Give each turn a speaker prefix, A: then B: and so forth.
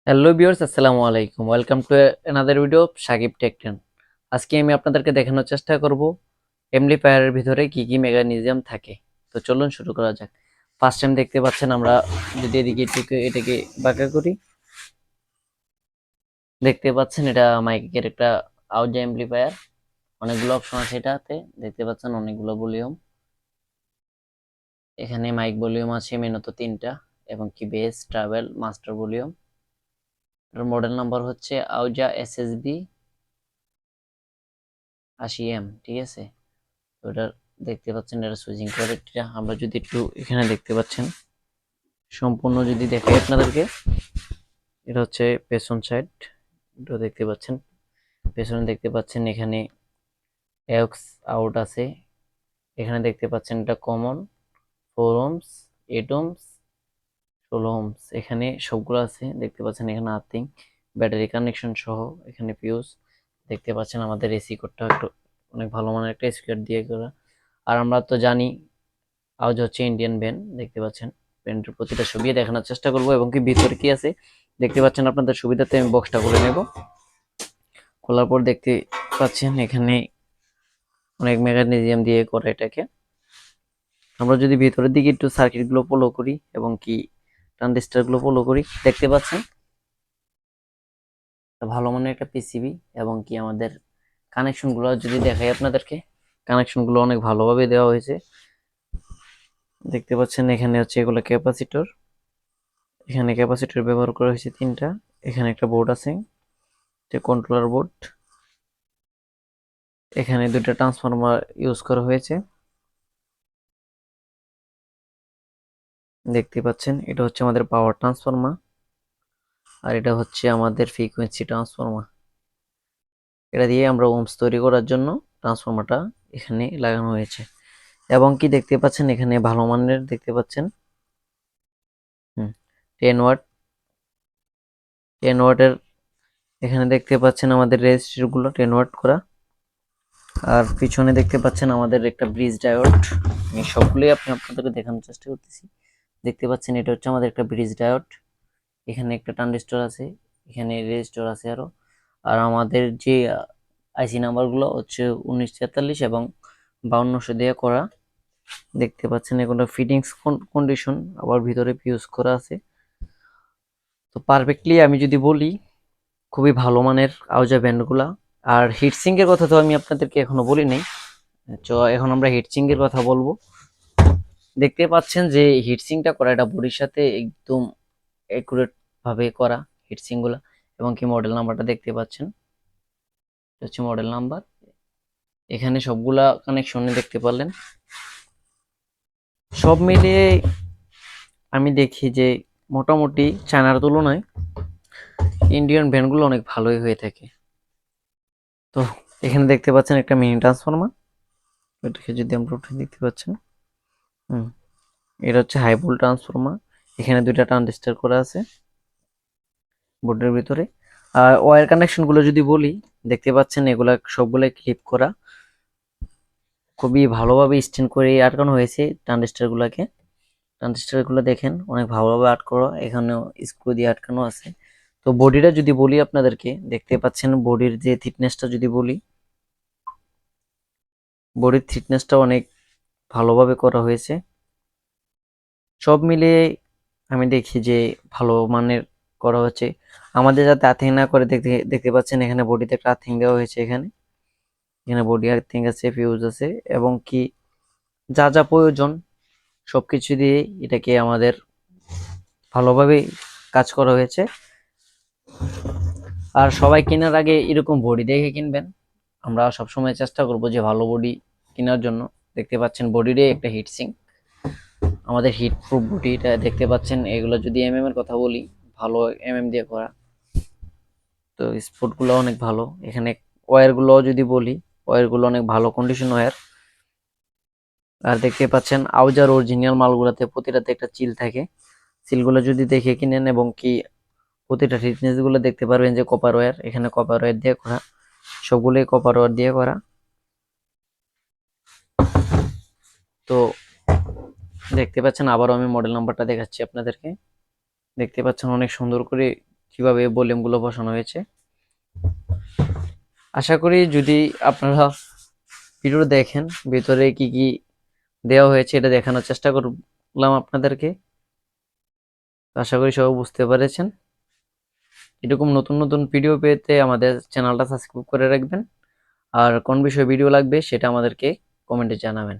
A: Hello viewers, আসসালামু আলাইকুম। Welcome to another video of Sakib tech 10। আজকে আমি আপনাদেরকে দেখানোর চেষ্টা করব এমপ্লিফায়ারের ভিতরে কি কি মেকানিজম থাকে। তো চলুন শুরু করা যাক। ফার্স্ট টাইম দেখতে পাচ্ছেন, আমরা যদি এদিকে এটাকে বাঁকা করি, দেখতে পাচ্ছেন এটা মাইকের একটা আউটডোর এমপ্লিফায়ার। অনেকগুলো অপশন আছে এটাতে, দেখতে পাচ্ছেন অনেকগুলো ভলিউম। এখানে মাইক ভলিউম আছে মেনত তিনটা, এবং কি বেস, ট্রাভেল, মাস্টার ভলিউম। এর মডেল নাম্বার হচ্ছে আউজা এসএসবি 80M, ঠিক আছে। তো এটা দেখতে পাচ্ছেন, এটা সুইচিং কোয়ালিটিটা আমরা যদি একটু এখানে দেখতে পাচ্ছেন, সম্পূর্ণ যদি দেখাই আপনাদেরকে, এটা হচ্ছে পেছন সাইড। এটা দেখতে পাচ্ছেন, পেছনে দেখতে পাচ্ছেন এখানে এক্স আউট আছে। এখানে দেখতে পাচ্ছেন এটা কমন 4 ohms, 8 ohms, 16 ohms, এখানে সবগুলো আছে। দেখতে পাচ্ছেন এখানে আর্থিং, ব্যাটারি কানেকশন সহ এখানে ফিউজ। দেখতে পাচ্ছেন আমাদের এসি কোডটা একটু অনেক ভালো মানের একটা এসি কোড দিয়ে করা। আর আমরা তো জানি আওয়াজ হচ্ছে ইন্ডিয়ান ব্যান্ড। দেখতে পাচ্ছেন ব্যান্ডের প্রতিটা ছবি দেখানোর চেষ্টা করব, এবং কি ভিতরে কি আছে দেখতে পাচ্ছেন। আপনাদের সুবিধাতে আমি বক্সটা খুলে নেব। খোলার পর দেখতে পাচ্ছেন এখানে অনেক মেকানিজম দিয়ে করে এটাকে। আমরা যদি ভিতরের দিকে একটু সার্কিট গুলো ফলো করি এবং কি ট্রানজিস্টার গুলো ফলো করি, দেখতে পাচ্ছেন ভালো মানের একটা পিসিবি। এবং কি আমাদের কানেকশন গুলো যদি দেখাই আপনাদেরকে, কানেকশন গুলো অনেক ভালোভাবে দেওয়া হয়েছে। দেখতে পাচ্ছেন এখানে হচ্ছে এগুলো ক্যাপাসিটর। এখানে ক্যাপাসিটর ব্যবহার করা হয়েছে তিনটা। এখানে একটা বোর্ড আছে, এটা কন্ট্রোলার বোর্ড। এখানে দুটো ট্রান্সফরমার ইউজ করা হয়েছে। দেখতে পাচ্ছেন এটা হচ্ছে আমাদের পাওয়ার ট্রান্সফরমার, আর এটা হচ্ছে আমাদের ফ্রিকোয়েন্সি ট্রান্সফরমার। এটা দিয়ে আমরা ওমস তৈরি করার জন্য ট্রান্সফরমারটা এখানে লাগানো হয়েছে। এবং কি দেখতে পাচ্ছেন এখানে ভালো মানের দেখতে পাচ্ছেন 10 ওয়াট, 10 ওয়াটের। এখানে দেখতে পাচ্ছেন আমাদের রেজিস্টার গুলো 10 ওয়াট করা। আর পিছনে দেখতে পাচ্ছেন আমাদের একটা ব্রিজ ডায়োড। আমি সবগুলোই আপনাদেরকে দেখানোর চেষ্টা করতেছি। দেখতে পাচ্ছেন এটা হচ্ছে আমাদের একটা ব্রিজ ডায়োড। এখানে একটা ট্রানজিস্টর আছে, এখানে রেজিস্টর আছে আরো। আর আমাদের যে আইসি নাম্বারগুলো হচ্ছে 1943 এবং 5200 দিয়ে করা। দেখতে পাচ্ছেন এগুলো ফিটিংস কন্ডিশন, আবার ভিতরে ফিউজ করা আছে। তো পারফেক্টলি আমি যদি বলি, খুবই ভালো মানের আউজা ব্যান্ডগুলা। আর হিটসিং এর কথা তো আমি আপনাদেরকে এখনো বলি নাই। তো এখন আমরা হিটসিং এর কথা বলবো। দেখতে পাচ্ছেন যে হিটসিংটা করা, এটা বডির সাথে একদম একুরেট ভাবে করা হিটসিং গুলা। এবং কি মডেল নাম্বারটা দেখতে পাচ্ছেন, এটা হচ্ছে মডেল নাম্বার। এখানে সবগুলা কানেকশনে দেখতে পারলেন। সব মিলিয়ে আমি দেখি যে মোটামুটি চায়নার তুলনায় ইন্ডিয়ান ব্র্যান্ডগুলো অনেক ভালোই হয়ে থাকে। তো এখানে দেখতে পাচ্ছেন একটা মিনি ট্রান্সফরমার, এটাকে যদি আমরা উঠে দেখতে পাচ্ছেন, হুম, এটা হচ্ছে হাই ভোল্ট ট্রান্সফরমার। এখানে দুইটা ট্রানজিস্টর করা আছে বোর্ডের ভিতরে। আর ওয়্যার কানেকশন গুলো যদি বলি, দেখতে পাচ্ছেন এগুলা সবগুলাই ক্লিপ করা, খুবই ভালোভাবে স্ট্যান্ড করে আটকানো হয়েছে ট্রানজিস্টর গুলাকে। ট্রানজিস্টর গুলো দেখেন অনেক ভালোভাবে আটকানো, এখানেও স্ক্রু দিয়ে আটকানো আছে। তো বডিটা যদি বলি আপনাদেরকে, দেখতে পাচ্ছেন বডির যে থিকনেসটা যদি বলি, বডির থিকনেসটা অনেক ভালোভাবে করা হয়েছে। সব মিলিয়ে আমি দেখি যে ভালো মানের করা হচ্ছে। আমাদের যাতে আর্থিং না করে, দেখতে দেখতে পাচ্ছেন এখানে বডিতে একটা আর্থিং দেওয়া হয়েছে। এখানে এখানে বডি আর্থিং আছে, ফিউজ আছে, এবং কি যা যা প্রয়োজন সবকিছু দিয়ে এটাকে আমাদের ভালোভাবে কাজ করা হয়েছে। আর সবাই কেনার আগে এরকম বডি দেখে কিনবেন। আমরা সবসময় চেষ্টা করব যে ভালো বডি কেনার জন্য। দেখতে পাচ্ছেন বডিরে একটা হিট সিঙ্ক, আমাদের হিট প্রুফ বডিটা দেখতে পাচ্ছেন। এগুলো যদি এর কথা বলি, ভালো দিয়ে করা। তো স্পোর্ট গুলো অনেক ভালো। এখানে ওয়্যার গুলো যদি বলি, ওয়্যার গুলো অনেক ভালো কন্ডিশন ওয়্যার। আর দেখতে পাচ্ছেন আউজার অরিজিনাল মালগুলোতে প্রতিটাতে একটা চিল থাকে। সিলগুলো যদি দেখে কিনেন, এবং কি প্রতিটা ফিটনেস গুলো দেখতে পারবেন যে কপার ওয়্যার, এখানে কপার ওয়্যার দিয়ে করা, সবগুলোই কপার ওয়্যার দিয়ে করা। তো দেখতে পাচ্ছেন, আবারও আমি মডেল নাম্বারটা দেখাচ্ছি আপনাদেরকে। দেখতে পাচ্ছেন অনেক সুন্দর করে কিভাবে ভলিউমগুলো বসানো হয়েছে। আশা করি যদি আপনারা ভিডিও দেখেন ভিতরে কি কি দেওয়া হয়েছে এটা দেখানোর চেষ্টা করলাম আপনাদেরকে। আশা করি সবাই বুঝতে পেরেছেন। এরকম নতুন নতুন ভিডিও পেতে আমাদের চ্যানেলটা সাবস্ক্রাইব করে রাখবেন। আর কোন বিষয়ে ভিডিও লাগবে সেটা আমাদেরকে কমেন্টে জানাবেন।